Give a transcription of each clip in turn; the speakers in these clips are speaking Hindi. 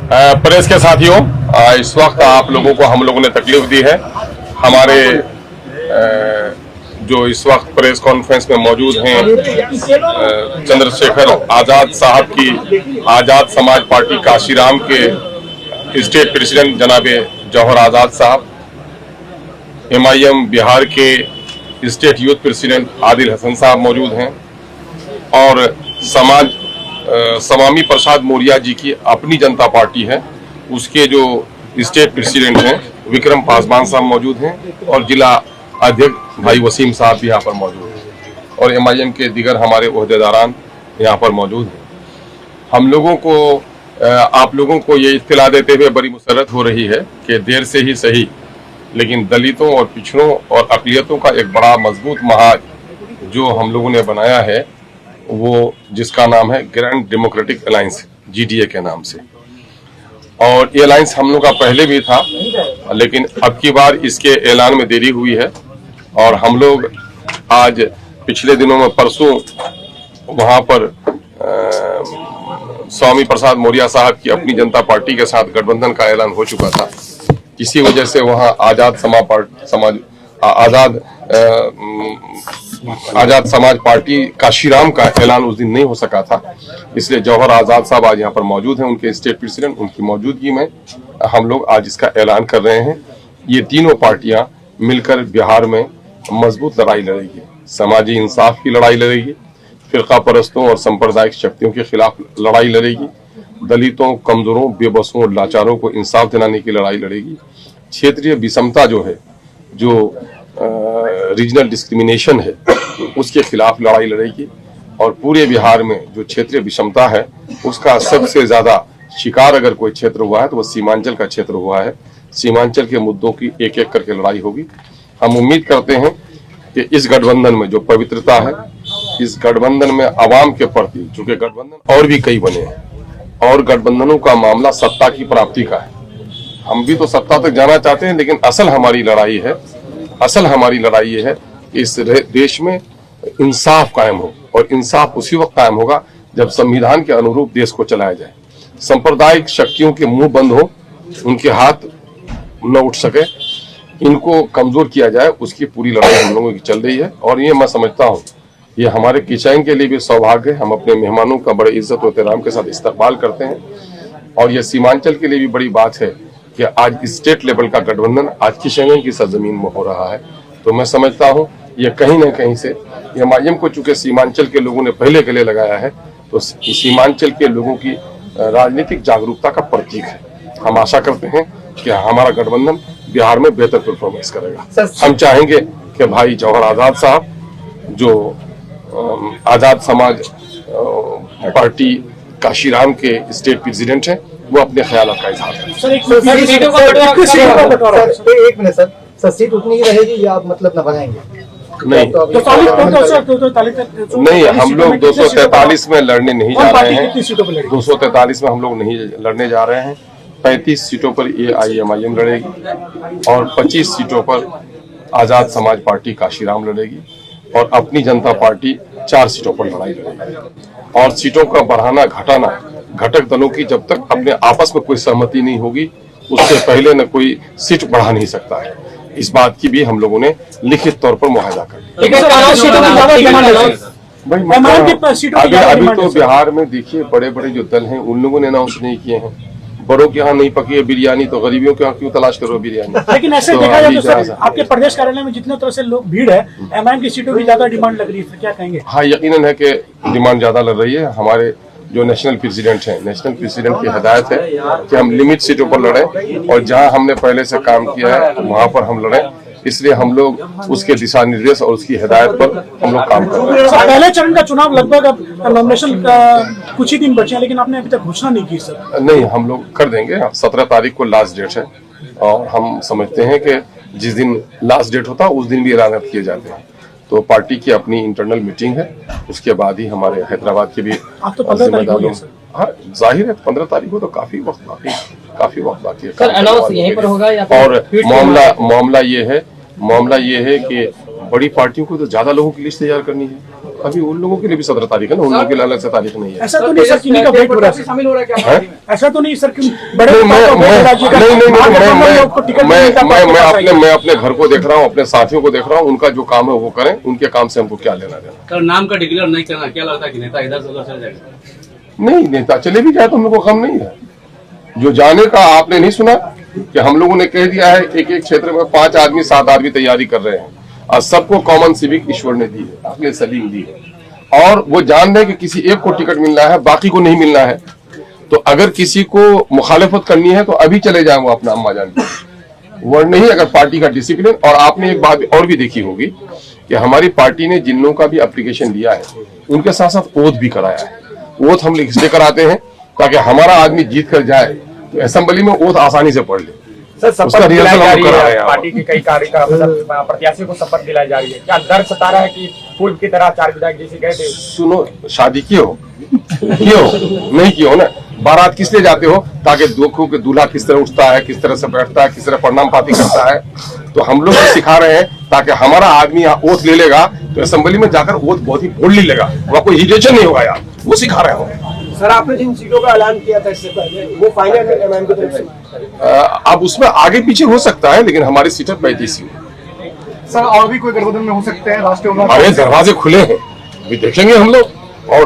प्रेस के साथियों, इस वक्त आप लोगों को हम लोगों ने तकलीफ दी है। हमारे जो इस वक्त प्रेस कॉन्फ्रेंस में मौजूद हैं चंद्रशेखर आजाद साहब की आजाद समाज पार्टी काशीराम के स्टेट प्रेसिडेंट जनाबे जौहर आजाद साहब, MIM बिहार के state youth president Adil Hasan साहब मौजूद हैं और समामी प्रसाद मौर्य जी की अपनी जनता पार्टी है, उसके जो स्टेट प्रेसिडेंट हैं विक्रम पासवान साहब मौजूद हैं और जिला अध्यक्ष भाई वसीम साहब भी यहाँ पर मौजूद हैं और MIM के दीगर हमारे ओहदेदारान यहाँ पर मौजूद हैं। हम लोगों को आप लोगों को ये इत्तला देते हुए बड़ी मुसर्रत हो रही है कि देर से ही सही, लेकिन दलितों और पिछड़ों और अक़लियतों का एक बड़ा मजबूत महाज जो हम लोगों ने बनाया है, वो जिसका नाम है ग्रैंड डेमोक्रेटिक अलायंस, GDA के नाम से। और ये अलायंस हम लोग का पहले भी था, लेकिन अब की बार इसके ऐलान में देरी हुई है और हम लोग आज पिछले दिनों में परसों वहाँ पर स्वामी प्रसाद मौर्य साहब की अपनी जनता पार्टी के साथ गठबंधन का ऐलान हो चुका था। इसी वजह से वहाँ आजाद समाज पार्टी काशीराम का ऐलान उस दिन नहीं हो सका था, इसलिए जौहर आजाद साहब आज यहाँ पर मौजूद हैं, उनके स्टेट प्रेसिडेंट, उनकी मौजूदगी में हम लोग आज इसका ऐलान कर रहे हैं। ये तीनों पार्टियां मिलकर बिहार में मजबूत लड़ाई लड़ेगी, समाजी इंसाफ की लड़ाई लड़ेगी, फिरका परस्तों और सांप्रदायिक शक्तियों के खिलाफ लड़ाई लड़ेगी, दलितों, कमजोरों, बेबसों और लाचारों को इंसाफ दिलाने की लड़ाई लड़ेगी, क्षेत्रीय विषमता जो है, जो रीजनल डिस्क्रिमिनेशन है, उसके खिलाफ लड़ाई लड़ेगी और पूरे बिहार में जो क्षेत्रीय विषमता है उसका सबसे ज्यादा शिकार अगर कोई क्षेत्र हुआ है तो वो सीमांचल का क्षेत्र हुआ है। सीमांचल के मुद्दों की एक एक करके लड़ाई होगी। हम उम्मीद करते हैं कि इस गठबंधन में जो पवित्रता है, इस गठबंधन में आवाम के प्रति, चूंकि गठबंधन और भी कई बने हैं और गठबंधनों का मामला सत्ता की प्राप्ति का है, हम भी तो सत्ता तक जाना चाहते हैं, लेकिन असल हमारी लड़ाई ये है कि इस देश में इंसाफ कायम हो और इंसाफ उसी वक्त कायम होगा जब संविधान के अनुरूप देश को चलाया जाए, सांप्रदायिक शक्तियों के मुंह बंद हो, उनके हाथ न उठ सके, इनको कमजोर किया जाए, उसकी पूरी लड़ाई हम लोगों की चल रही है। और ये मैं समझता हूँ ये हमारे किचन के लिए भी सौभाग्य है, हम अपने मेहमानों का बड़े इज्जत और एहतराम के साथ इस्तकबाल करते हैं और ये सीमांचल के लिए भी बड़ी बात है कि आज स्टेट लेवल का गठबंधन आज किशनगंज की सरजमीन में हो रहा है। तो मैं समझता हूँ ये कहीं न कहीं से MIM को चूंकि सीमांचल के लोगों ने पहले गले लगाया है, तो सीमांचल के लोगों की राजनीतिक जागरूकता का प्रतीक है। हम आशा करते हैं कि हमारा गठबंधन बिहार में बेहतर परफॉर्मेंस करेगा। हम चाहेंगे कि भाई जौहर आजाद साहब जो आजाद समाज पार्टी काशीराम के स्टेट प्रेसिडेंट हैं, वो अपने ख्याल का इजहार करें। एक मिनट सर, सीट उतनी ही रहेगी या आप मतलब न बनाएंगे? नहीं, हम लोग 243 में लड़ने नहीं जा रहे हैं, 243 में हम लोग नहीं लड़ने जा रहे हैं। 35 सीटों पर MIM लड़ेगी और 25 सीटों पर आजाद समाज पार्टी काशीराम लड़ेगी और अपनी जनता पार्टी 4 सीटों पर लड़ाई लड़ेगी। और सीटों का बढ़ाना घटाना घटक दलों की जब तक अपने आपस में कोई सहमति नहीं होगी, उससे पहले न कोई सीट बढ़ा नहीं सकता है। इस बात की भी हम लोगों ने लिखित तौर पर मुआहदा कर लिया। अभी तो बिहार में देखिए बड़े बड़े जो दल हैं उन लोगों ने अनाउंस नहीं किए हैं। बड़ों के यहाँ नहीं पकी है बिरयानी तो गरीबियों के यहाँ क्यों तलाश करो बिरयानी। लेकिन ऐसे तो देखा जाए तो सर आपके प्रदेश कार्यालय में जितने तरह से लोग भीड़ है, MIM की सीटों की ज्यादा डिमांड लग रही है, क्या कहेंगे? हाँ, यकीनन है कि डिमांड ज्यादा लग रही है। हमारे जो नेशनल प्रेसिडेंट हैं, नेशनल प्रेसिडेंट की हिदायत है कि हम लिमिट सीटों पर लड़ें और जहां हमने पहले से काम किया है वहां पर हम लड़ें, इसलिए हम लोग उसके दिशा निर्देश और उसकी हिदायत पर हम लोग काम कर रहे हैं। पहले चरण का चुनाव लगभग अब नॉमिनेशन कुछ ही दिन बचे हैं, लेकिन आपने अभी तक घोषणा नहीं की सर। नहीं, हम लोग कर देंगे। 17 तारीख को लास्ट डेट है और हम समझते हैं कि जिस दिन लास्ट डेट होता है उस दिन भी ऐलान किए जाते हैं। तो पार्टी की अपनी इंटरनल मीटिंग है, उसके बाद ही हमारे हैदराबाद के भी जिम्मेदारों, हाँ जाहिर है 15 तारीख को तो काफी वक्त बाकी है सर। अनाउंस यहीं पर होगा या और मामला ये है कि बड़ी पार्टियों को तो ज्यादा लोगों की लिस्ट तैयार करनी है अभी उन लोगों के लिए भी 17 तारीख है ना, उन लोगों के लिए अलग से तारीख नहीं है। ऐसा तो नहीं सर, किन्हीं का वेट हो रहा है, शामिल हो रहा है क्या? ऐसा तो नहीं सर कि बड़े मैं अपने घर को देख रहा हूँ, अपने साथियों को देख रहा हूँ, उनका जो काम है वो करें, उनके काम से हमको क्या लेना देना। सर नाम का डिक्लेयर नहीं करना, क्या लगता है कि नेता इधर से उधर चल जाएगा? नहीं, नेता चले भी जाए तो हम लोग को गम नहीं है। जो जाने का आपने नहीं सुना कि हम लोगों ने कह दिया है एक एक क्षेत्र में 5 आदमी 7 आदमी तैयारी कर रहे हैं और सबको कॉमन सिविक ईश्वर ने दी है, अकले सलीम दी है, और वो जान रहे कि किसी एक को टिकट मिलना है, बाकी को नहीं मिलना है। तो अगर किसी को मुखालिफत करनी है तो अभी चले जाए वो अपना अम्मा जान, वर्ड नहीं। अगर पार्टी का डिसिप्लिन, और आपने एक बात और भी देखी होगी कि हमारी पार्टी ने जिन लोगों का भी एप्लीकेशन लिया है उनके साथ साथ ओथ भी कराया है। ओथ हम लोग इसलिए कराते हैं ताकि हमारा आदमी जीत कर जाए तो असेंबली में ओथ आसानी से पढ़ ले। सर उसका शपथ दिलाई रिहर्सल जा हम रही करा रहे है, हैं। पार्टी के कई प्रत्याशियों को शपथ दिलाई जा रही है, क्या डर सता रहा है कि पूर्व की तरह 4 विधायक जैसे गए थे? सुनो, शादी क्यों नहीं कियो ना, बारात किस लिए जाते हो? ताकि देखो कि दूल्हा किस तरह उठता है, किस तरह से बैठता है, किस तरह प्रणाम पाती करता है। तो हम लोग सिखा रहे हैं ताकि हमारा आदमी यहाँ ओथ ले लेगा तो असेंबली में जाकर ओथ बहुत ही बोल्डली लेगा, वहाँ कोई हिटेशन नहीं होगा यार, वो सिखा रहे हो। सर आपने जिन सीटों का ऐलान किया था इससे पहले वो फाइनल है एमआईएम की तरफ से? अब उसमें आगे पीछे हो सकता है, लेकिन हमारी सीटें 35 ही। सर और भी कोई गठबंधन में हो सकते हैं राष्ट्रीय उम्मीदवार? अरे दरवाजे खुले हैं, अभी देखेंगे हम लोग। और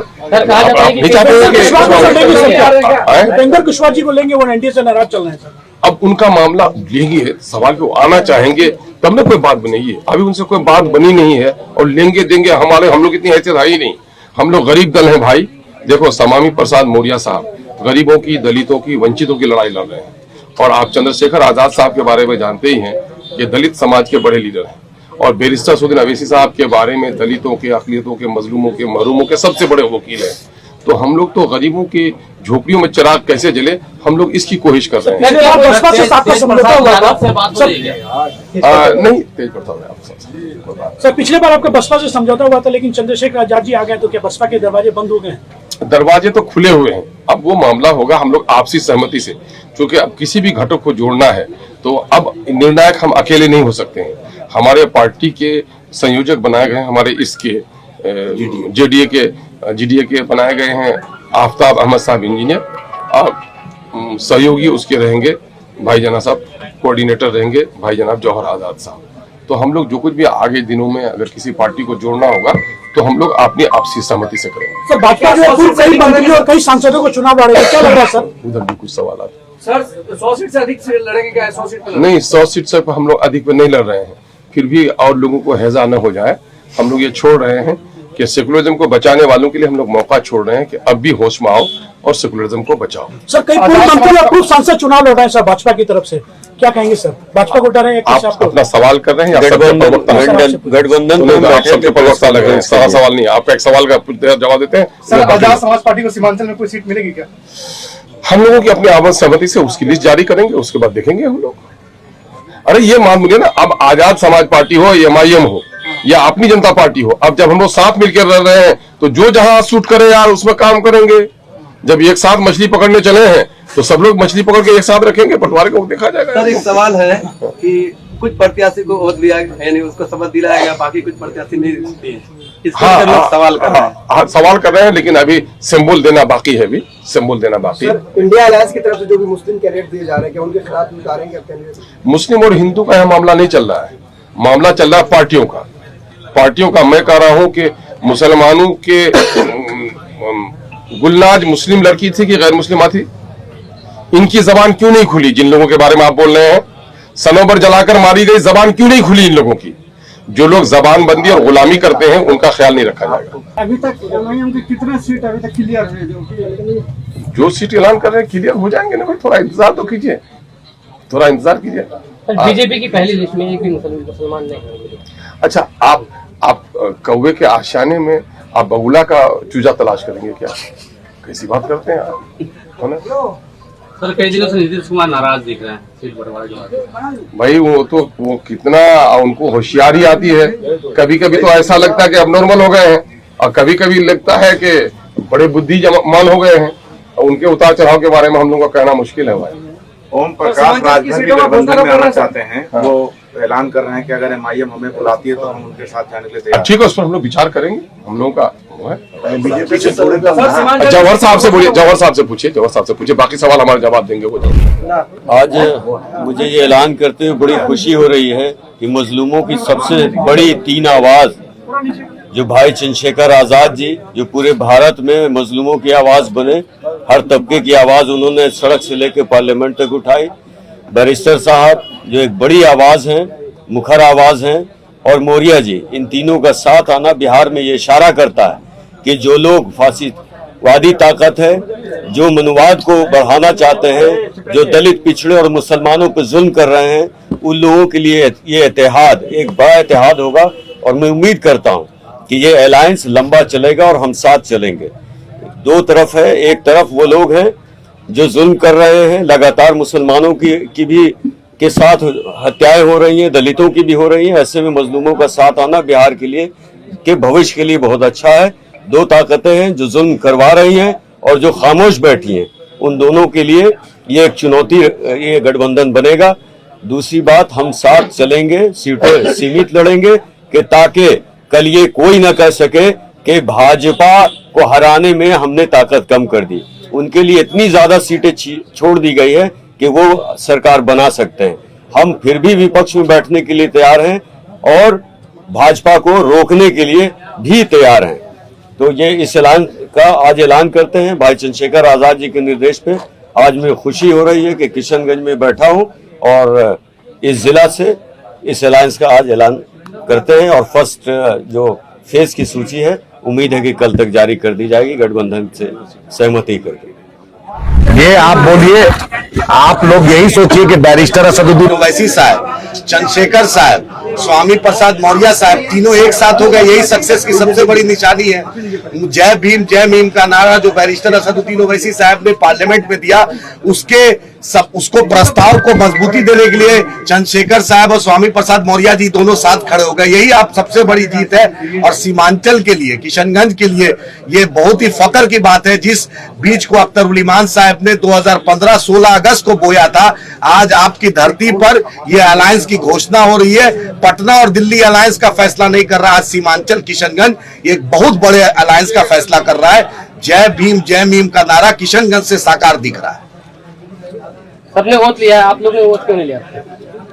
उपेंद्र कुशवाहा जी को लेंगे, वो एनडीए से नाराज चल रहे हैं सर। अब उनका मामला लेंगे, सवाल को आना चाहेंगे तब ना कोई बात बनेगी। अभी उनसे कोई बात बनी नहीं है और लेंगे देंगे, हम लोग इतनी हैसियत है ही नहीं। हम लोग गरीब दल हैं भाई। देखो समामी प्रसाद मौर्य साहब गरीबों की, दलितों की, वंचितों की लड़ाई लड़ रहे हैं, और आप चंद्रशेखर आजाद साहब के बारे में जानते ही हैं कि दलित समाज के बड़े लीडर हैं, और बैरिस्टर असदुद्दीन अवैसी साहब के बारे में दलितों के, अक़लियतों के, मजलूमों के, महरूमों के सबसे बड़े वकील हैं। तो हम लोग तो गरीबों की झोपड़ियों में चिराग कैसे जले, हम लोग इसकी कोशिश कर रहे हैं। बसपा से आपका समझौता हुआ था नहीं, तेज करता हूँ आपको सर, पिछले बार आपका बसपा से समझौता हुआ था, लेकिन चंद्रशेखर आजाद जी आ गए तो क्या बसपा के दरवाजे बंद हो गए? दरवाजे तो खुले हुए हैं। अब वो मामला होगा हम लोग आपसी सहमति से, क्योंकि अब किसी भी घटक को जोड़ना है तो अब निर्णायक हम अकेले नहीं हो सकते हैं। हमारे पार्टी के संयोजक बनाए गए हैं, हमारे इसके जीडीए के बनाए गए हैं आफ्ताब अहमद साहब इंजीनियर, और सहयोगी उसके रहेंगे भाई जनाब साहब, कोऑर्डिनेटर रहेंगे भाई जनाब जौहर आजाद साहब। तो हम लोग जो कुछ भी आगे दिनों में अगर किसी पार्टी को जोड़ना होगा तो हम लोग अपनी आपसी सहमति से करेंगे। सर भाजपा जो है कई मंत्रियों और कई सांसदों को चुनाव लड़ेगा, क्या लग रहा है सर? उधर भी कुछ सवाल आते सर 100 सीट से अधिक से लड़ेंगे क्या? 100 सीट पे नहीं, 100 सीट से हम लोग अधिक पे नहीं लड़ रहे हैं, फिर भी और लोगों को हैजा न हो जाए हम लोग ये छोड़ रहे हैं कि सेकुलरिज्म को बचाने वालों के लिए हम लोग मौका छोड़ रहे हैं कि अब भी होश में आओ और सेकुलरिज्म को बचाओ। सर कई पूर्व मंत्री और पूर्व सांसद चुनाव लड़ रहे हैं सर भाजपा की तरफ से, क्या कहेंगे सर? भाजपा को डर है? आप अपना सवाल कर रहे हैं या सबके प्रवक्ता गठबंधन? आप सबके प्रवक्ता लग रहे हैं, सारा सवाल नहीं, आप एक सवाल का जवाब देते हैं। सर आजाद समाज पार्टी को सीमांचल में कोई सीट मिलेगी क्या? हम लोगों की अपनी आपस सहमति से उसकी लिस्ट जारी करेंगे, उसके बाद देखेंगे हम लोग। अरे ये मान मुझे ना, अब आजाद समाज पार्टी हो, एमआईएम हो या अपनी जनता पार्टी हो, अब जब हम लोग साथ मिलकर रह रहे हैं तो जो जहां सूट करे यार उसमें काम करेंगे। जब एक साथ मछली पकड़ने चले हैं तो सब लोग मछली पकड़ के एक साथ रखेंगे, बंटवारे को देखा जाएगा। सर एक सवाल है कि कुछ प्रत्याशी को वोट दिया है नहीं, उसको शपथ दिलाया गया, बाकी कुछ प्रत्याशी नहीं दिए, इसको लोग सवाल कर रहे हैं। सवाल कर रहे हैं, लेकिन अभी सिंबल देना बाकी है, अभी सिंबल देना बाकी है। सर इंडिया अलायंस की तरफ से जो भी मुस्लिम कैंडिडेट दिए जा रहे हैं क्या उनके खिलाफ उतारेंगे आप कैंडिडेट? मुस्लिम और हिंदू का यह मामला नहीं चल रहा है, मामला चल रहा है पार्टियों का। मैं कह रहा हूं कि मुसलमानों के गुलनाज मुस्लिम लड़की थी कि गैर मुस्लिमा थी, इनकी जबान क्यों नहीं खुली? जिन लोगों के बारे में आप बोल रहे हैं सनोबर जलाकर मारी गई, जबान क्यों नहीं खुली इन लोगों की? जो लोग जबान बंदी और गुलामी करते हैं उनका ख्याल नहीं रखा जाएगा। अभी तक एमआईएम की कितने सीट अभी तक क्लियर हुए? जो सीट ऐलान कर रहे हैं क्लियर हो जाएंगे ना भाई, थोड़ा इंतजार तो कीजिए, थोड़ा इंतजार कीजिए। बीजेपी की पहली लिस्ट में एक भी मुसलमान नहीं। अच्छा, आप कौवे के आशियाने में आप बगुला का चूजा तलाश करेंगे क्या? कैसी बात करते हैं आप, है ना? सर कई दिनों से नीतीश कुमार नाराज दिख रहे हैं सीट बंटवारे के बाद। भाई वो कितना उनको होशियारी आती है, कभी कभी तो ऐसा लगता है कि अब नॉर्मल हो गए हैं, और कभी कभी लगता है कि बड़े बुद्धिमान हो गए हैं। उनके उतार चढ़ाव के बारे में हम लोग को कहना मुश्किल है भाई। ओम प्रकाश राजभर भी गठबंधन में आना चाहते हैं, वो ऐलान कर रहे हैं कि अगर MIM हमें बुलाती है तो हम उनके साथ जाने के लिए तैयार ठीक है, उस पर हम लोग विचार करेंगे। हम लोगों का वो है। हैं। बीजेपी से थोड़े कम हैं। जवाहर साहब से बोलिए, जवाहर साहब से पूछिए, बाकी सवाल हमारे जवाब देंगे वो। आज मुझे ये ऐलान करते हुए बड़ी खुशी हो रही है कि मजलूमों की सबसे बड़ी 3 आवाज जो भाई चंद्रशेखर आजाद जी, जो पूरे भारत में मजलूमों की आवाज बने, हर तबके की आवाज उन्होंने सड़क से लेकर पार्लियामेंट तक उठाई। बैरिस्टर साहब जो एक बड़ी आवाज हैं, मुखर आवाज हैं, और मौर्या जी, इन तीनों का साथ आना बिहार में ये इशारा करता है कि जो लोग फासिदवादी ताकत है, जो मनुवाद को बढ़ाना चाहते हैं, जो दलित पिछड़े और मुसलमानों पर जुल्म कर रहे हैं, उन लोगों के लिए ये इत्तेहाद एक बड़ा इत्तेहाद होगा। और मैं उम्मीद करता हूं कि ये अलायंस लंबा चलेगा और हम साथ चलेंगे। 2 तरफ है, एक तरफ वो लोग हैं जो जुल्म कर रहे हैं, लगातार मुसलमानों की भी के साथ हत्याएं हो रही हैं, दलितों की भी हो रही हैं। ऐसे में मजलूमों का साथ आना बिहार के लिए, के भविष्य के लिए बहुत अच्छा है। 2 ताकतें हैं जो जुल्म करवा रही हैं और जो खामोश बैठी हैं, उन दोनों के लिए ये एक चुनौती, ये गठबंधन बनेगा। दूसरी बात, हम साथ चलेंगे, सीटें सीमित लड़ेंगे कि ताकि कल ये कोई न कह सके कि भाजपा को हराने में हमने ताकत कम कर दी। उनके लिए इतनी ज्यादा सीटें छोड़ दी गई है कि वो सरकार बना सकते हैं। हम फिर भी विपक्ष में बैठने के लिए तैयार हैं और भाजपा को रोकने के लिए भी तैयार हैं। तो ये इस ऐलान का आज ऐलान करते हैं भाई चंद्रशेखर आजाद जी के निर्देश पे। आज मैं खुशी हो रही है कि किशनगंज में बैठा हूं और इस जिला से इस अलायंस का आज ऐलान करते हैं और फर्स्ट जो फेज की सूची है, उम्मीद है कि कल तक जारी कर दी जाएगी गठबंधन से सहमति करके। ये आप बोलिए, आप लोग यही सोचिए कि बैरिस्टर असदुद्दीन ओवैसी साहब, चंद्रशेखर साहब, स्वामी प्रसाद मौर्य साहब, तीनों एक साथ हो गए, यही सक्सेस की सबसे बड़ी निशानी है। जय भीम जय मीम का नारा जो बैरिस्टर असदुद्दीन ओवैसी साहब ने पार्लियामेंट में दिया, उसको प्रस्ताव को मजबूती देने के लिए चंद्रशेखर साहब और स्वामी प्रसाद मौर्य जी दोनों साथ खड़े हो गए। यही आप सबसे बड़ी जीत है। और सीमांचल के लिए, किशनगंज के लिए ये बहुत ही फख्र की बात है। जिस बीज को अख्तर उल ईमान साहब ने 2015 16 अगस्त को बोया था, आज आपकी धरती पर यह अलायंस की घोषणा हो रही है। पटना और दिल्ली अलायंस का फैसला नहीं कर रहा, आज सीमांचल किशनगंज एक बहुत बड़े अलायंस का फैसला कर रहा है। जय भीम जय मीम का नारा किशनगंज से साकार दिख रहा है। सबने वोट लिया, आप लोग ने वोट क्यों नहीं लिया?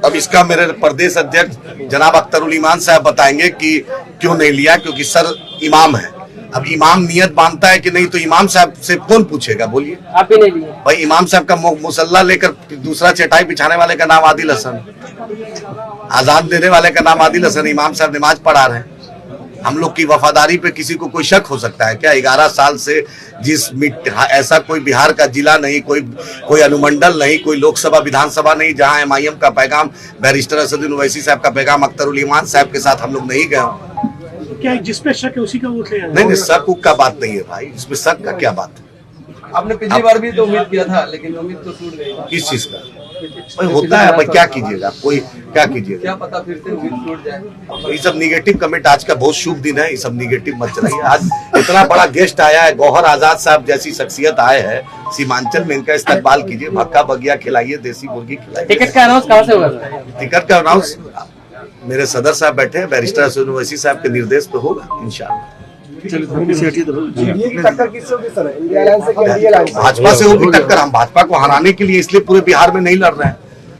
अब इसका मेरे प्रदेश अध्यक्ष जनाब अख्तर उल ईमान साहब बताएंगे कि क्यों नहीं लिया, क्योंकि सर इमाम है। अब इमाम नियत मानता है कि नहीं, तो इमाम साहब से कौन पूछेगा, बोलिए। आप भी नहीं लिए? भाई इमाम साहब का मुसल्ला लेकर दूसरा चटाई बिछाने वाले का नाम आदिल हसन, आजाद देने वाले का नाम आदिल हसन, इमाम साहब नमाज पढ़ा रहे हैं। हम लोग की वफादारी पे किसी को कोई शक हो सकता है क्या? 11 साल से ऐसा कोई बिहार का जिला नहीं, कोई अनुमंडल नहीं, कोई लोकसभा विधानसभा नहीं जहां MIM का पैगाम, बैरिस्टर असदुद्दीन ओवैसी साहब का पैगाम अख्तर उल ईमान साहब के साथ हम लोग नहीं गए। क्या जिस पे शक है उसी का वोट ले? नहीं, शक का बात नहीं है भाई, इसमें शक का क्या बात है? आपने पिछली बार भी तो उम्मीद किया था, लेकिन उम्मीद तो टूट गई। किस चीज का? भाई होता है भाई, क्या कीजिएगा, कोई क्या कीजिएगा, क्या पता फिर से उम्मीद टूट जाए। तो ये सब निगेटिव कमेंट, आज का बहुत शुभ दिन है, ये सब निगेटिव मत चलाइए। आज इतना बड़ा गेस्ट आया है, गौहर आजाद साहब जैसी शख्सियत आए हैं सीमांचल में, इनका इस्तकबाल कीजिए, भक्का बगिया खिलाइए, देसी मुर्गी खिलाइए। टिकट का अनाउंस कहाँ से होगा? टिकट का अनाउंस मेरे सदर साहब बैठे हैं, बैरिस्टर असदुद्दीन ओवैसी साहब के निर्देश पे होगा इंशाअल्लाह। भाजपा से होगी टक्कर। हम भाजपा को हराने के लिए इसलिए पूरे बिहार में नहीं लड़ रहे हैं।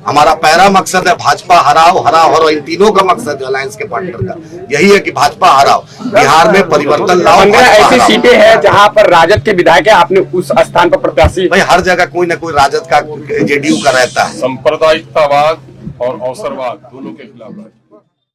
हमारा पहला मकसद है भाजपा हराओ, इन तीनों का मकसद है अलायंस के पार्टनर का यही है कि भाजपा हराओ, बिहार में परिवर्तन लाओ। 15 ऐसी सीटें हैं जहां पर राजद के विधायक है, आपने उस स्थान पर प्रत्याशी? भाई हर जगह कोई ना कोई राजद का, JDU का रहता है। सांप्रदायिकतावाद और अवसरवाद दोनों के खिलाफ